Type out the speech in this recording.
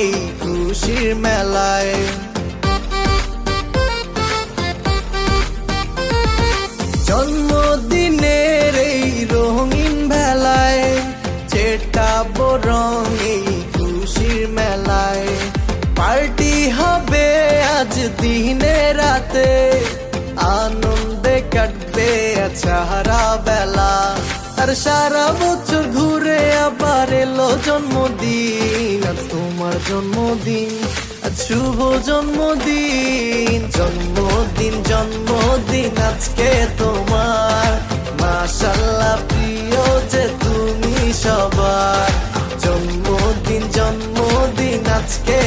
এই খুশির মেলায়। জন্মদিনের এই রঙিন বেলায় ছেটাবো রং এই খুশির মেলায়। পার্টি হবে আজ দিনে রাতে, আনন্দে কাটবে সারা বেলা। আর সারা বছর ঘুরে আবার এলো জন্মদিন, আজ তোমার জন্মদিন, আজ শুভ জন্মদিন। জন্মদিন জন্মদিন আজকে তোমার, মাশাআল্লাহ প্রিয় যে তুমি সবার। জন্মদিন জন্মদিন আজকে